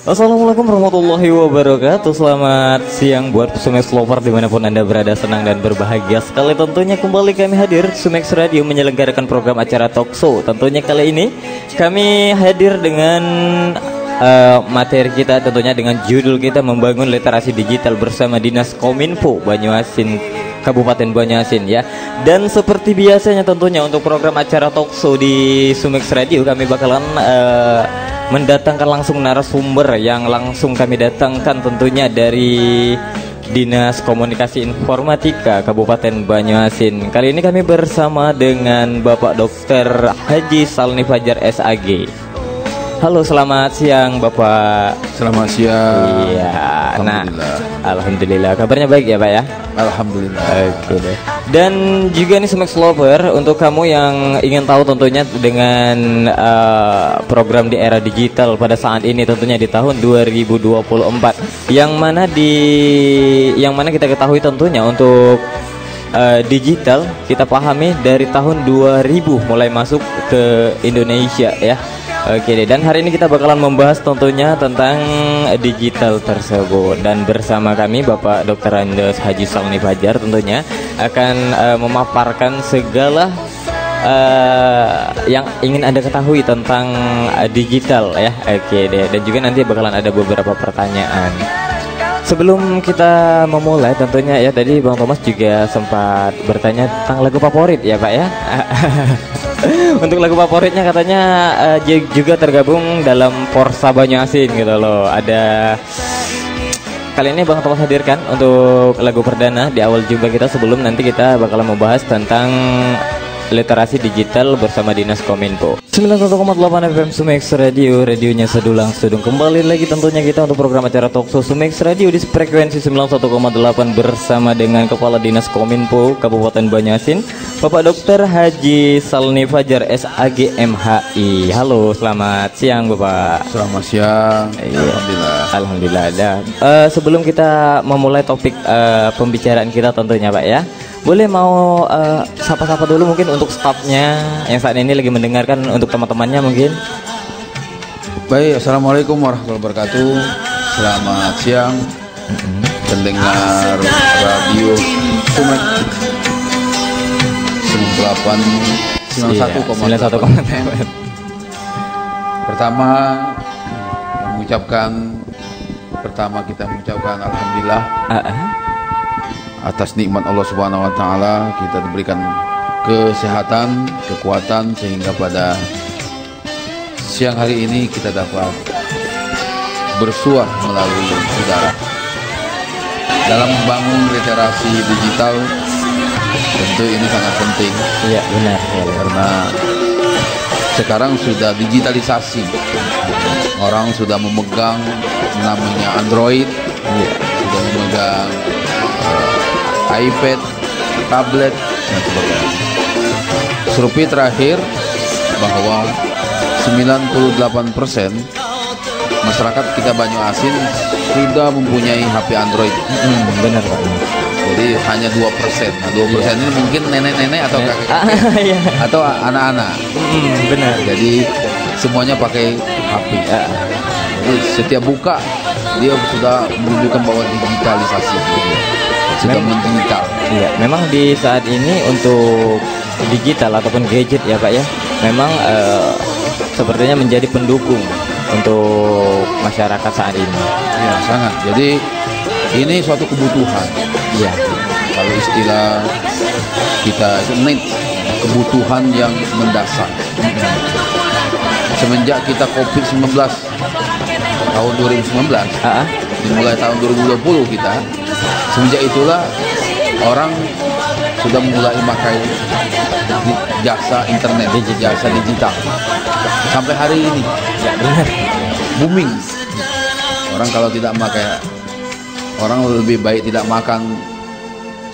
Assalamualaikum warahmatullahi wabarakatuh. Selamat siang buat Sumex Lover dimanapun Anda berada, senang dan berbahagia sekali. Tentunya kembali kami hadir Sumex Radio menyelenggarakan program acara talk show. Tentunya kali ini kami hadir dengan materi kita, tentunya dengan judul kita membangun literasi digital bersama Dinas Kominfo Banyuasin, Kabupaten Banyuasin ya. Dan seperti biasanya tentunya untuk program acara talk show di Sumex Radio kami bakalan mendatangkan langsung narasumber yang langsung kami datangkan tentunya dari Dinas Komunikasi Informatika Kabupaten Banyuasin. Kali ini kami bersama dengan Bapak Dr. Haji Salni Fajar SAG. Halo, selamat siang Bapak. Selamat siang. Iya. Alhamdulillah. Alhamdulillah. Kabarnya baik ya Pak ya? Alhamdulillah. Oke deh. Dan juga nih Sumex Lover, untuk kamu yang ingin tahu tentunya dengan program di era digital pada saat ini, tentunya di tahun 2024, yang mana kita ketahui tentunya untuk digital kita pahami dari tahun 2000 mulai masuk ke Indonesia ya. Oke deh, dan hari ini kita bakalan membahas tentunya tentang digital tersebut. Dan bersama kami Bapak Dr. Andes Haji Salni Fajar tentunya akan memaparkan segala yang ingin Anda ketahui tentang digital ya. Oke deh, dan juga nanti bakalan ada beberapa pertanyaan. Sebelum kita memulai tentunya ya, tadi Bang Thomas juga sempat bertanya tentang lagu favorit ya Pak ya. Untuk lagu favoritnya katanya juga tergabung dalam Forsa Banyuasin gitu loh. Ada kali ini Bang Thomas hadirkan untuk lagu perdana di awal jumpa kita, sebelum nanti kita bakalan membahas tentang literasi digital bersama Dinas Kominfo. 91,8 FM Sumex Radio, radionya sedulang sedung. Kembali lagi tentunya kita untuk program acara talk show Sumex Radio di frekuensi 91,8 bersama dengan Kepala Dinas Kominfo Kabupaten Banyuasin, Bapak Dr. Haji Salni Fajar SAG MHI. Halo, selamat siang Bapak. Selamat siang. Iya. Alhamdulillah. Alhamdulillah. Sebelum kita memulai topik pembicaraan kita tentunya Pak ya, boleh mau sapa-sapa dulu mungkin untuk stafnya yang saat ini lagi mendengarkan, untuk teman-temannya mungkin. Baik, assalamualaikum warahmatullahi wabarakatuh. Selamat siang pendengar radio Sumex 91,8. Pertama kita mengucapkan alhamdulillah atas nikmat Allah Subhanahu wa taala, kita diberikan kesehatan, kekuatan, sehingga pada siang hari ini kita dapat bersuah melalui udara. Dalam membangun literasi digital tentu ini sangat penting. Iya, benar. Karena sekarang sudah digitalisasi. Orang sudah memegang namanya Android, sudah memegang iPad, tablet, dan sebagainya. Survei terakhir bahwa 98% masyarakat kita Banyuasin sudah mempunyai HP Android. Benar Pak. Jadi hanya 2%. Nah, 2% ini mungkin nenek-nenek atau kakek-kakek atau anak-anak. Benar. Jadi semuanya pakai HP. Jadi setiap buka dia sudah menunjukkan bahwa digitalisasi. Sudah mendigital. Iya, memang di saat ini untuk digital ataupun gadget ya Pak ya, memang sepertinya menjadi pendukung untuk masyarakat saat ini. Ya, sangat. Jadi ini suatu kebutuhan. Iya. Kalau istilah kita itu need, kebutuhan yang mendasar. Semenjak kita COVID-19 tahun 2019, dimulai tahun 2020 kita, semenjak itulah orang sudah mulai memakai jasa internet, jasa digital. Sampai hari ini booming. Orang kalau tidak memakai, orang lebih baik tidak makan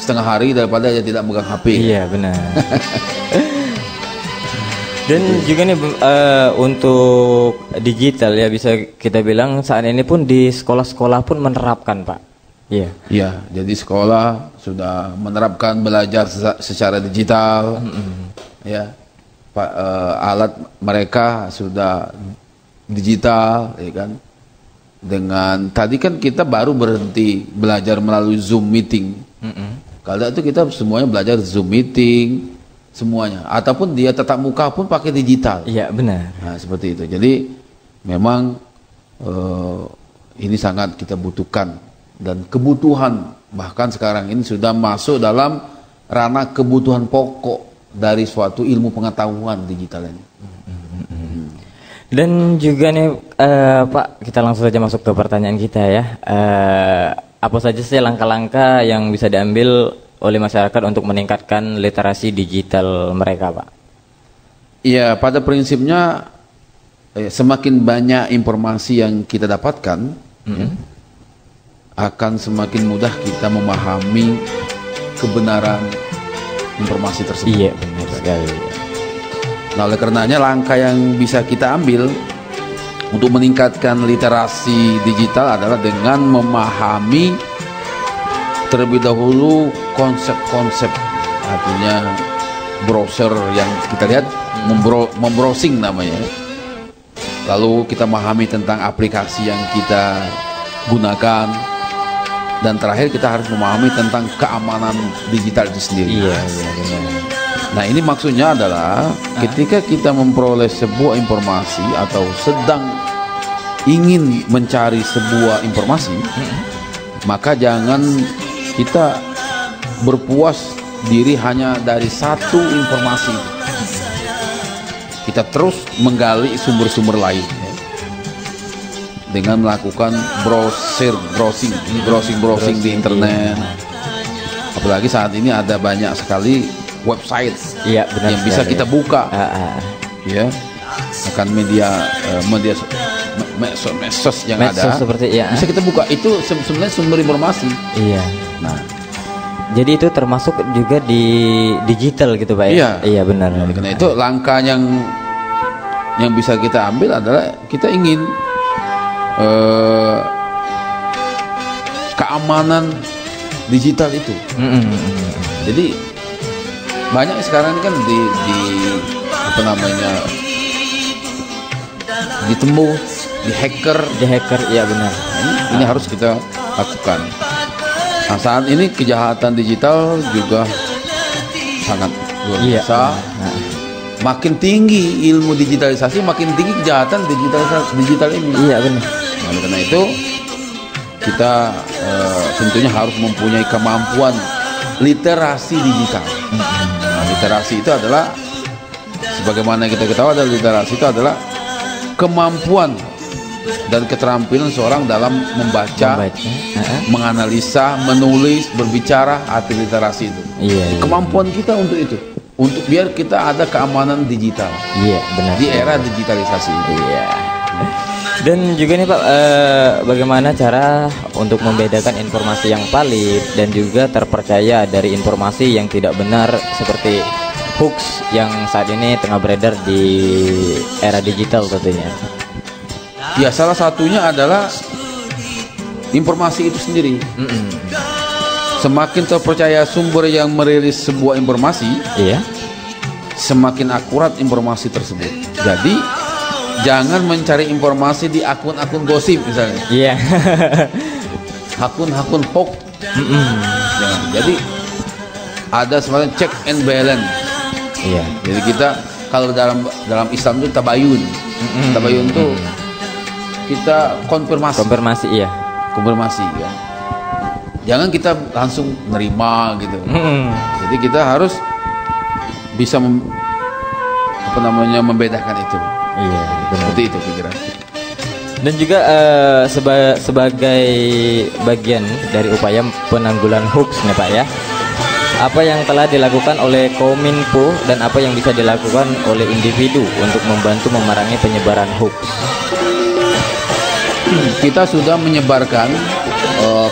setengah hari daripada dia tidak megang HP. Iya, benar. Dan juga nih untuk digital ya, bisa kita bilang saat ini pun di sekolah-sekolah pun menerapkan Pak. Iya. Iya, jadi sekolah sudah menerapkan belajar secara digital. Ya. Alat mereka sudah digital, ya kan. dengan tadi kan kita baru berhenti belajar melalui Zoom meeting. Kalau itu kita semuanya belajar Zoom meeting semuanya, ataupun dia tatap muka pun pakai digital. Iya, benar. Nah, seperti itu. Jadi memang ini sangat kita butuhkan, dan kebutuhan bahkan sekarang ini sudah masuk dalam ranah kebutuhan pokok dari suatu ilmu pengetahuan digital ini. Dan juga nih Pak, kita langsung saja masuk ke pertanyaan kita ya. Apa saja sih langkah-langkah yang bisa diambil oleh masyarakat untuk meningkatkan literasi digital mereka, Pak? Iya, pada prinsipnya semakin banyak informasi yang kita dapatkan, ya, akan semakin mudah kita memahami kebenaran informasi tersebut. Iya, benar sekali. Nah, oleh karenanya langkah yang bisa kita ambil untuk meningkatkan literasi digital adalah dengan memahami terlebih dahulu konsep-konsep, artinya browser yang kita lihat, membrowsing namanya. Lalu kita memahami tentang aplikasi yang kita gunakan, dan terakhir kita harus memahami tentang keamanan digital itu sendiri. Iya, benar. Nah, ini maksudnya adalah ketika kita memperoleh sebuah informasi atau sedang ingin mencari sebuah informasi, maka jangan kita berpuas diri hanya dari satu informasi. Kita terus menggali sumber-sumber lain, ya, dengan melakukan browsing di internet. Apalagi saat ini ada banyak sekali website, iya, benar, yang bisa kita buka, ya, akan medsos yang ada, seperti, ya, bisa kita buka. Itu sebenarnya sumber informasi. Iya. Nah, jadi itu termasuk juga di digital gitu, Pak? Iya, iya, benar. Karena itu langkah yang bisa kita ambil adalah kita ingin keamanan digital itu. Jadi banyak sekarang kan ditembus, di hacker, iya, benar. Ini harus kita lakukan. Nah, saat ini kejahatan digital juga sangat luar biasa. Makin tinggi ilmu digitalisasi, makin tinggi kejahatan digital ini. Iya, benar. Nah, karena itu kita tentunya harus mempunyai kemampuan literasi digital. Nah, literasi itu adalah, sebagaimana kita ketahui, adalah literasi itu adalah kemampuan dan keterampilan seorang dalam membaca, menganalisa, menulis, berbicara. Arti literasi itu, kemampuan kita untuk itu, untuk biar kita ada keamanan digital. Iya, benar. Di era digitalisasi itu. Iya. Dan juga nih Pak, bagaimana cara untuk membedakan informasi yang valid dan juga terpercaya dari informasi yang tidak benar, seperti hoax yang saat ini tengah beredar di era digital tentunya? Ya, salah satunya adalah informasi itu sendiri. Semakin terpercaya sumber yang merilis sebuah informasi, semakin akurat informasi tersebut. Jadi jangan mencari informasi di akun-akun gosip misalnya. Iya. Akun-akun hoax. Jangan. Jadi ada semacam check and balance. Iya. Jadi kita kalau dalam Islam itu tabayun. Tabayun itu kita konfirmasi. Konfirmasi ya. Jangan kita langsung nerima gitu. Jadi kita harus bisa membedakan itu. Iya, seperti itu pikiran. Dan juga sebagai bagian dari upaya penanggulan hoax nih Pak ya, apa yang telah dilakukan oleh Kominfo dan apa yang bisa dilakukan oleh individu untuk membantu memerangi penyebaran hoax? Kita sudah menyebarkan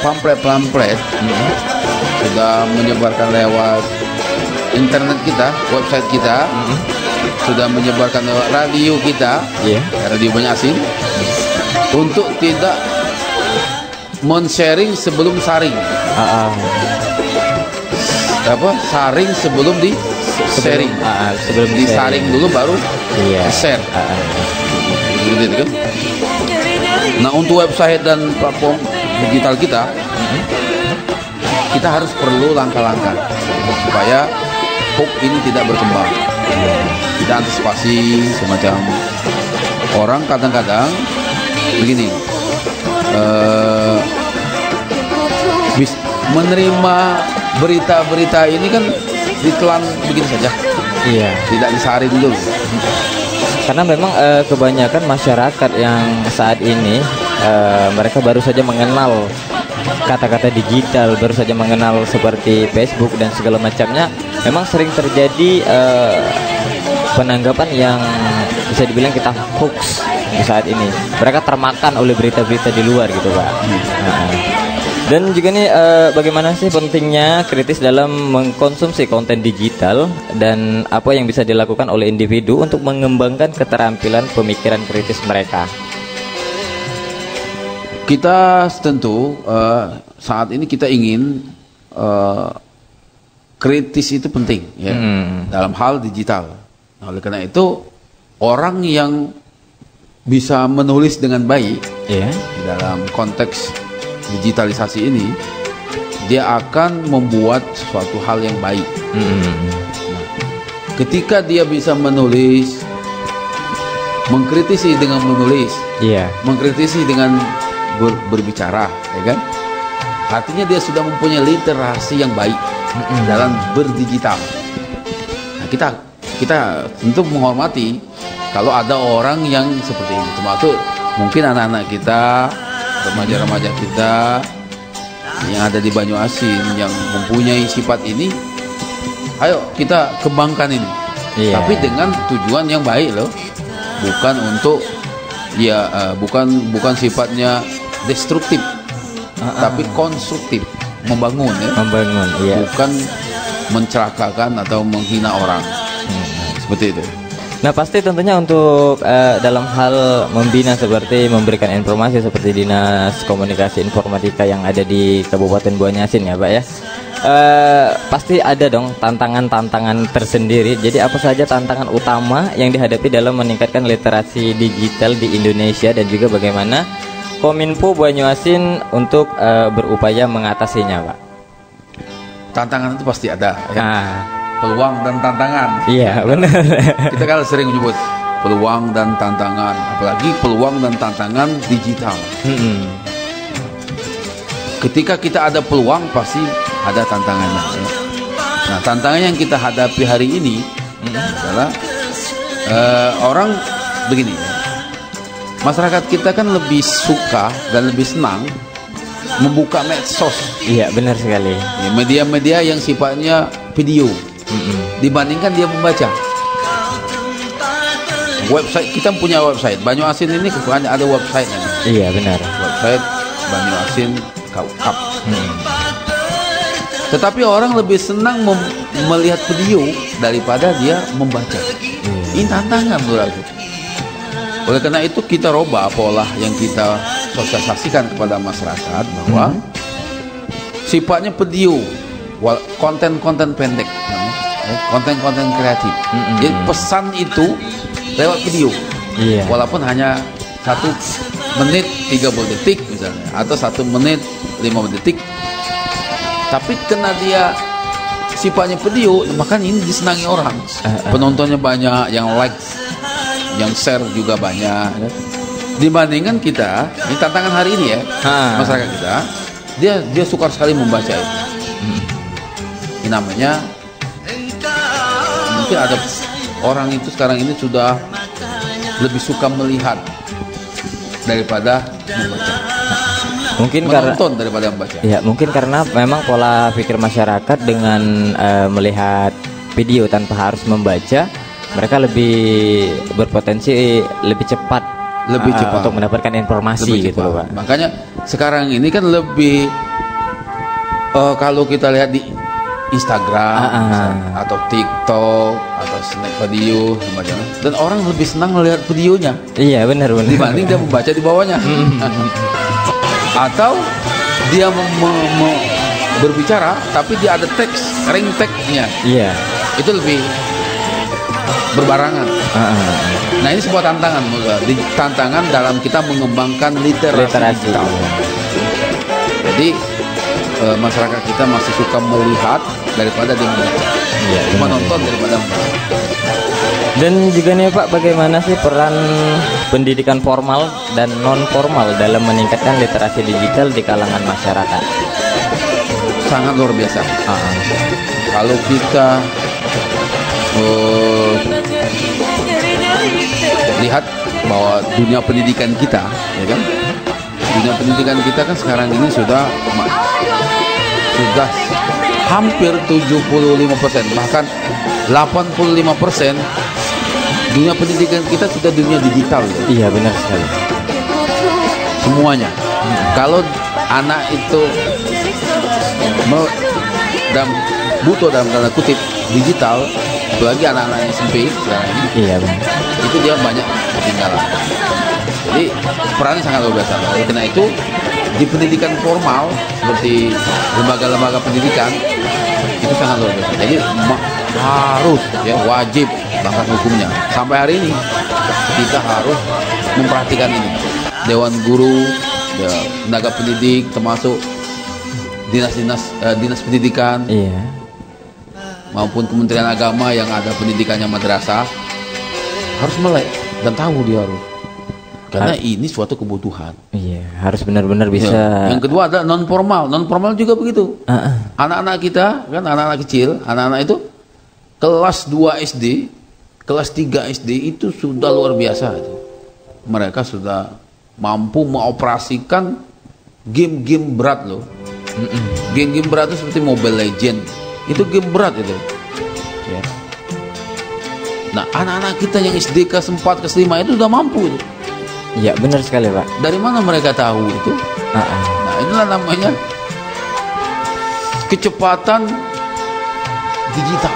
pamflet-pamflet, sudah menyebarkan lewat internet kita, website kita, sudah menyebarkan lewat radio kita, radio banyak asing, untuk tidak men-sharing sebelum saring. Saring sebelum di sharing. Sebelum disaring dulu baru share. Gitu kan? Nah, untuk website dan platform digital kita, kita harus perlu langkah-langkah supaya hoax ini tidak berkembang. Kita antisipasi semacam orang kadang-kadang begini, menerima berita-berita ini kan ditelan begini saja. Iya. Tidak disaring dulu. Karena memang kebanyakan masyarakat yang saat ini mereka baru saja mengenal kata-kata digital, baru saja mengenal seperti Facebook dan segala macamnya. Memang sering terjadi penanggapan yang bisa dibilang kita hoax di saat ini. Mereka termakan oleh berita-berita di luar gitu, Pak. Dan juga nih bagaimana sih pentingnya kritis dalam mengkonsumsi konten digital dan apa yang bisa dilakukan oleh individu untuk mengembangkan keterampilan pemikiran kritis mereka? Kita tentu saat ini kita ingin kritis itu penting ya dalam hal digital. Nah, oleh karena itu orang yang bisa menulis dengan baik di dalam konteks digitalisasi ini, dia akan membuat suatu hal yang baik. Nah, ketika dia bisa menulis, mengkritisi dengan menulis, mengkritisi dengan berbicara, ya kan? Artinya dia sudah mempunyai literasi yang baik dalam berdigital. Nah, kita tentu menghormati kalau ada orang yang seperti ini, termasuk mungkin anak-anak kita, remaja-remaja kita yang ada di Banyuasin yang mempunyai sifat ini, ayo kita kembangkan ini. Tapi dengan tujuan yang baik loh, bukan untuk bukan sifatnya destruktif, tapi konstruktif, membangun ya. Bukan mencelakakan atau menghina orang. Seperti itu. Nah, pasti tentunya untuk dalam hal membina seperti memberikan informasi seperti Dinas Komunikasi Informatika yang ada di Kabupaten Banyuasin ya, Pak ya. Pasti ada dong tantangan-tantangan tersendiri. Jadi apa saja tantangan utama yang dihadapi dalam meningkatkan literasi digital di Indonesia dan juga bagaimana Kominfo Banyuasin untuk berupaya mengatasinya, Pak? Tantangan itu pasti ada ya. Peluang dan tantangan. Iya, benar. Kita kan sering menyebut peluang dan tantangan, apalagi peluang dan tantangan digital. Ketika kita ada peluang, pasti ada tantangannya. Ya. Nah, tantangan yang kita hadapi hari ini adalah orang begini. Masyarakat kita kan lebih suka dan lebih senang membuka medsos. Iya, benar sekali. Ya, media-media yang sifatnya video. Dibandingkan dia membaca. Website, kita punya website Banyuasin ini kekurangannya ada website. Iya, benar. Website Banyuasin Kap. Tetapi orang lebih senang melihat video daripada dia membaca. Ini tantangan menurut aku. Oleh karena itu kita robah pola yang kita sosialisasikan kepada masyarakat bahwa sifatnya video, konten-konten pendek, konten-konten kreatif. Jadi pesan itu lewat video, walaupun hanya 1 menit 30 detik misalnya, atau 1 menit 5 detik. Tapi karena dia sifatnya video, makanya ini disenangi orang. Penontonnya banyak, yang like, yang share juga banyak. Dibandingkan kita, ini tantangan hari ini ya, masyarakat kita, dia suka sekali membaca itu. Ini namanya, mungkin ada orang itu sekarang ini sudah lebih suka melihat daripada membaca. Mungkin menonton daripada membaca. Ya, mungkin karena memang pola pikir masyarakat dengan melihat video tanpa harus membaca, mereka lebih berpotensi lebih cepat untuk mendapatkan informasi gitu loh, Pak. Makanya sekarang ini kan lebih kalau kita lihat di Instagram atau TikTok atau snack video semacam, dan orang lebih senang melihat videonya. Iya, benar dibanding dia membaca di bawahnya. Atau dia berbicara tapi dia ada teks, ring teksnya. Iya. Itu lebih berbarangan. Nah ini sebuah tantangan, tantangan dalam kita mengembangkan literasi digital. Jadi masyarakat kita masih suka melihat daripada dia menonton daripada Dan juga nih Pak, bagaimana sih peran pendidikan formal dan non formal dalam meningkatkan literasi digital di kalangan masyarakat? Sangat luar biasa. Kalau kita lihat bahwa dunia pendidikan kita, ya kan, dunia pendidikan kita kan sekarang ini sudah hampir 75%, bahkan 85% dunia pendidikan kita sudah dunia digital. Ya? Iya benar sekali. Semuanya. Kalau anak itu butuh dalam tanda kutip digital, apalagi anak-anak SMP sekarang ini, iya benar, itu dia banyak ketinggalan. Jadi perannya sangat luar biasa. Oleh karena itu di pendidikan formal seperti lembaga-lembaga pendidikan itu sangat luar biasa. Jadi harus ya wajib bahkan hukumnya sampai hari ini kita harus memperhatikan ini. Dewan guru, ya, tenaga pendidik termasuk dinas pendidikan, iya, maupun Kementerian Agama yang ada pendidikannya madrasah harus melek dan tahu dia harus. Karena ini suatu kebutuhan. Iya, harus benar-benar bisa. Ya. Yang kedua ada non formal juga begitu. Anak-anak kita kan anak-anak kecil, anak-anak itu kelas 2 SD, kelas 3 SD itu sudah luar biasa. Mereka sudah mampu mengoperasikan game-game berat loh. Game-game berat itu seperti Mobile Legend. Itu game berat itu. Ya. Nah, anak-anak kita yang SD kelas 4, kelas 5 itu sudah mampu itu. Iya benar sekali Pak. Dari mana mereka tahu itu? Nah inilah namanya kecepatan digital.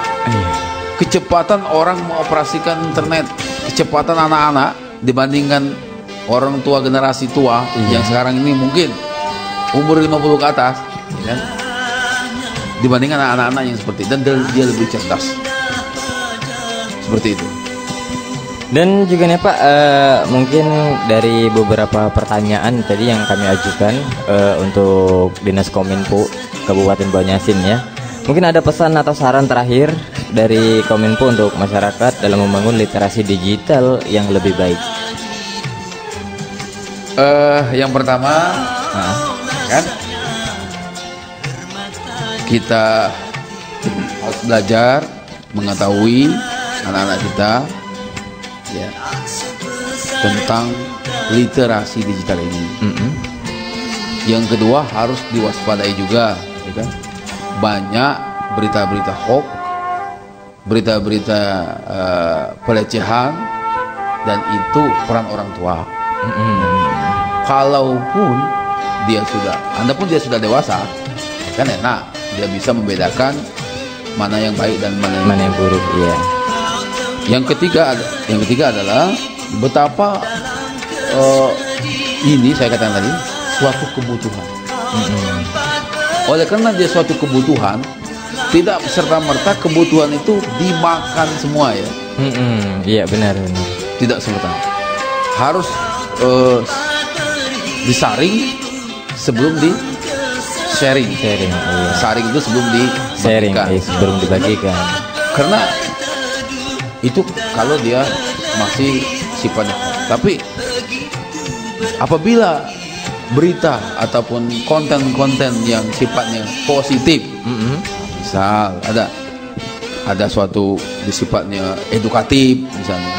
Kecepatan orang mengoperasikan internet, kecepatan anak-anak dibandingkan orang tua generasi tua yang sekarang ini mungkin umur 50 ke atas, ya, dibandingkan anak-anak yang seperti dan dia lebih cerdas. Seperti itu. Dan juga nih Pak, mungkin dari beberapa pertanyaan tadi yang kami ajukan untuk Dinas Kominfo Kabupaten Banjarmasin ya, mungkin ada pesan atau saran terakhir dari Kominfo untuk masyarakat dalam membangun literasi digital yang lebih baik. Yang pertama, kan kita harus belajar mengetahui anak-anak kita ya tentang literasi digital ini. Yang kedua harus diwaspadai juga, ya kan? Banyak berita-berita hoax, berita-berita pelecehan, dan itu peran orang tua. Kalaupun anda pun sudah dewasa, kan enak, dia bisa membedakan mana yang baik dan mana yang buruk. Iya. Yang ketiga adalah betapa ini saya katakan tadi suatu kebutuhan. Oleh karena dia suatu kebutuhan, tidak serta-merta kebutuhan itu dimakan semua ya. Iya benar. Tidak serta. Harus disaring sebelum di sharing. Saring itu sebelum dibagikan. Karena itu kalau dia masih sifatnya. Tapi apabila berita ataupun konten-konten yang sifatnya positif, misal ada suatu sifatnya edukatif misalnya,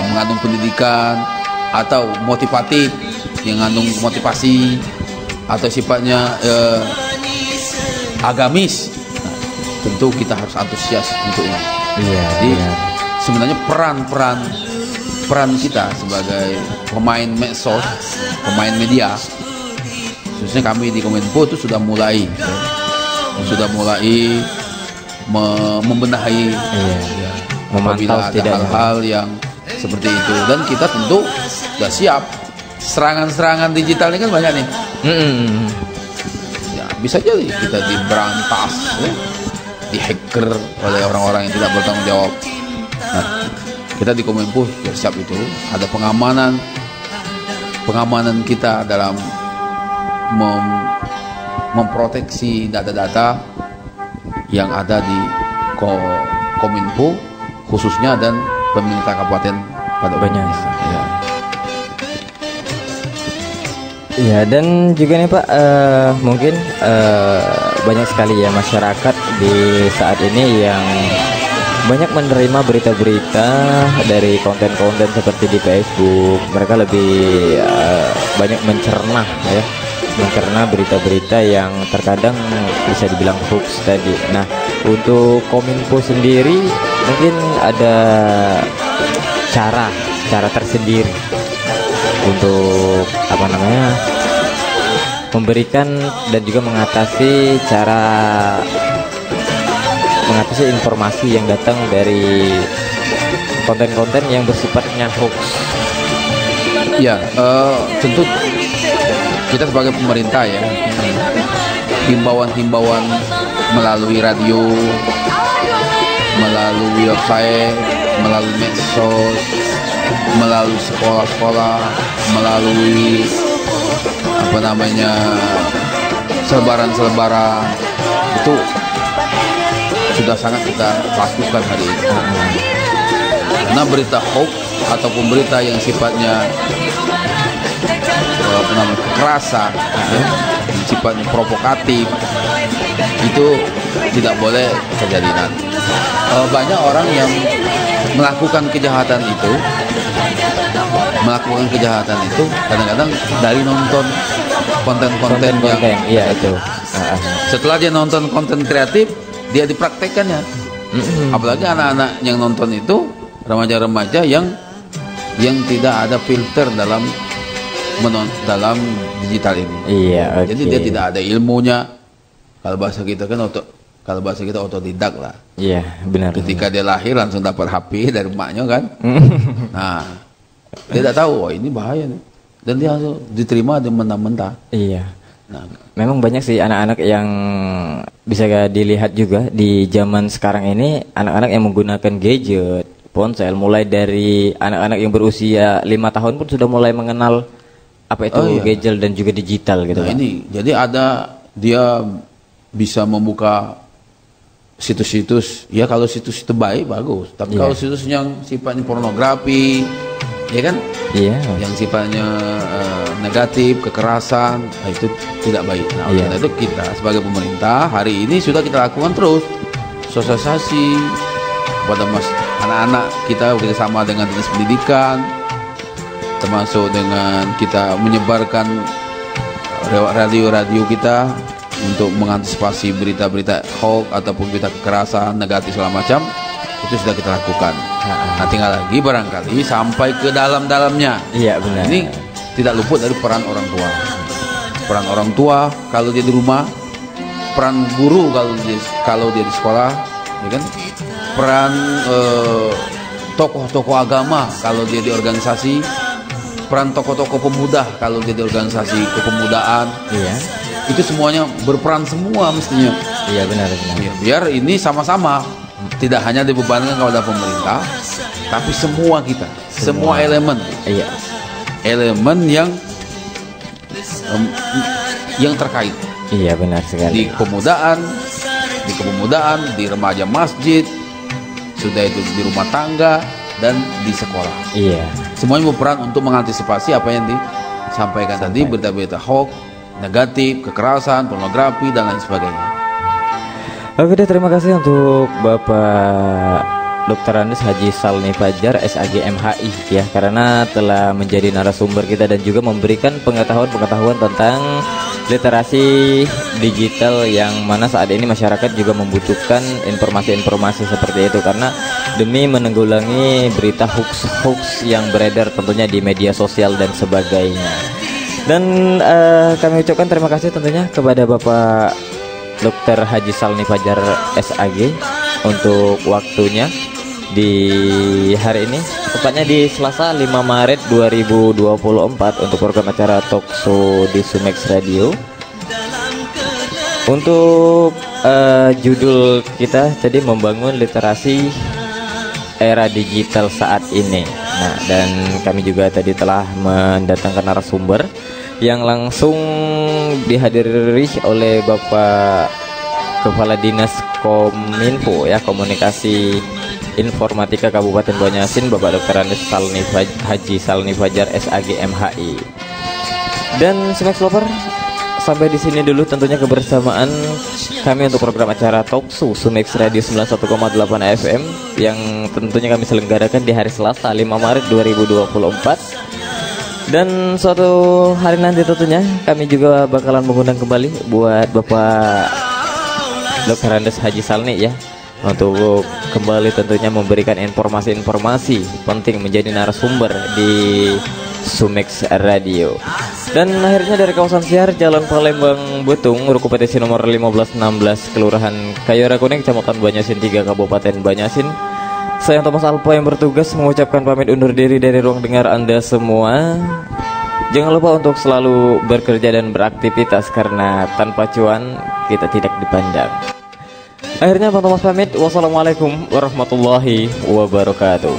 yang mengandung pendidikan, atau motivatif yang mengandung motivasi, atau sifatnya agamis, tentu kita harus antusias untuk ini. Jadi sebenarnya peran kita sebagai pemain medsos, pemain media, khususnya kami di Kominfo itu sudah mulai membenahi, apabila ada hal-hal yang seperti itu, dan kita tentu sudah siap. Serangan-serangan digital ini kan banyak nih. Ya, bisa jadi kita diberantas, dihacker oleh orang-orang yang tidak bertanggung jawab. Nah, kita di Kominfo siap itu. Ada pengamanan kita dalam memproteksi data-data yang ada di Kominfo khususnya dan pemerintah Kabupaten pada Banyumas. Ya, dan juga nih Pak, mungkin banyak sekali ya masyarakat di saat ini yang banyak menerima berita-berita dari konten-konten seperti di Facebook. Mereka lebih banyak mencerna berita-berita yang terkadang bisa dibilang hoax tadi. Nah, untuk Kominfo sendiri mungkin ada cara tersendiri untuk memberikan dan juga mengatasi informasi yang datang dari konten-konten yang bersifatnya hoax. Ya, tentu kita sebagai pemerintah ya, himbauan melalui radio, melalui website, melalui medsos, melalui sekolah-sekolah, melalui selebaran itu sudah sangat kita lakukan hari ini. Karena berita hoax ataupun berita yang sifatnya kekerasan, yang sifatnya provokatif, itu tidak boleh terjadi nanti. Banyak orang yang melakukan kejahatan itu kadang-kadang dari nonton konten-konten yang itu. Setelah dia nonton konten kreatif, dia dipraktekkannya. Apalagi anak-anak yang nonton itu remaja-remaja yang tidak ada filter dalam digital ini. Iya, okay. Jadi dia tidak ada ilmunya. Kalau bahasa kita otodidak lah. Iya, benar. Ketika dia lahir langsung dapat HP dari emaknya kan. Nah, dia tidak tahu, ini bahaya nih. Dan dia langsung diterima dan mentah-mentah. Iya. Nah, memang banyak sih anak-anak yang bisa dilihat juga di zaman sekarang ini, anak-anak yang menggunakan gadget, ponsel, mulai dari anak-anak yang berusia 5 tahun pun sudah mulai mengenal apa itu gadget dan juga digital gitu. Nah, ini jadi dia bisa membuka situs-situs, ya kalau situs itu baik bagus, tapi kalau situs yang sifatnya pornografi, ya kan, yang sifatnya negatif, kekerasan, nah itu tidak baik. Nah, karena itu kita sebagai pemerintah hari ini sudah kita lakukan terus sosialisasi kepada anak-anak kita bersama dengan dinas pendidikan, termasuk dengan kita menyebarkan radio-radio kita untuk mengantisipasi berita-berita hoax ataupun berita kekerasan, negatif segala macam. Itu sudah kita lakukan. Nah, tinggal lagi barangkali sampai ke dalam-dalamnya. Iya, benar. Ini tidak luput dari peran orang tua. Peran orang tua kalau dia di rumah, peran guru kalau dia di sekolah, ya kan? Peran tokoh-tokoh agama kalau dia di organisasi, peran tokoh-tokoh pemuda kalau dia di organisasi kepemudaan. Iya. Itu semuanya berperan semua mestinya. Iya, benar. Ya, biar ini sama-sama, tidak hanya dibebankan kepada pemerintah, tapi semua kita, semua elemen. Iya. Elemen yang terkait. Iya, benar sekali. Di kepemudaan, di remaja masjid, sudah itu di rumah tangga dan di sekolah. Iya. Semuanya berperan untuk mengantisipasi apa yang disampaikan tadi, berita-berita hoax, negatif, kekerasan, pornografi dan lain sebagainya. Oke deh, terima kasih untuk Bapak Dr. Andes Haji Salni Fajar SAG MHI ya, karena telah menjadi narasumber kita dan juga memberikan pengetahuan tentang literasi digital yang mana saat ini masyarakat juga membutuhkan informasi-informasi seperti itu, karena demi menanggulangi berita hoax yang beredar tentunya di media sosial dan sebagainya. Dan kami ucapkan terima kasih tentunya kepada Bapak Dr. Haji Salni Fajar SAG untuk waktunya di hari ini, tepatnya di Selasa 5 Maret 2024 untuk program acara Talkshow di Sumex Radio. Untuk judul kita tadi membangun literasi era digital saat ini. Nah, dan kami juga tadi telah mendatangkan narasumber yang langsung dihadiri oleh Bapak Kepala Dinas Kominfo ya, Komunikasi Informatika Kabupaten Banjarmasin, Bapak Dr. Andes Haji Salni Fajar SAG MHI. Dan Smax Lover, sampai di sini dulu tentunya kebersamaan kami untuk program acara Talkshow Sumex Radio 91,8 FM yang tentunya kami selenggarakan di hari Selasa 5 Maret 2024. Dan suatu hari nanti tentunya kami juga bakalan mengundang kembali buat Bapak Dr. Andes Haji Salni ya, untuk kembali tentunya memberikan informasi-informasi penting menjadi narasumber di Sumex Radio. Dan akhirnya dari kawasan Siar, Jalan Palembang Betung, Ruko Petisi nomor 1516, Kelurahan Kayora Kuning, Kecamatan Banjarmasin 3, Kabupaten Banjarmasin. Saya Thomas Alpa yang bertugas mengucapkan pamit undur diri dari ruang dengar Anda semua. Jangan lupa untuk selalu bekerja dan beraktivitas, karena tanpa cuan kita tidak dipandang. Akhirnya Bang Thomas pamit. Wassalamualaikum warahmatullahi wabarakatuh.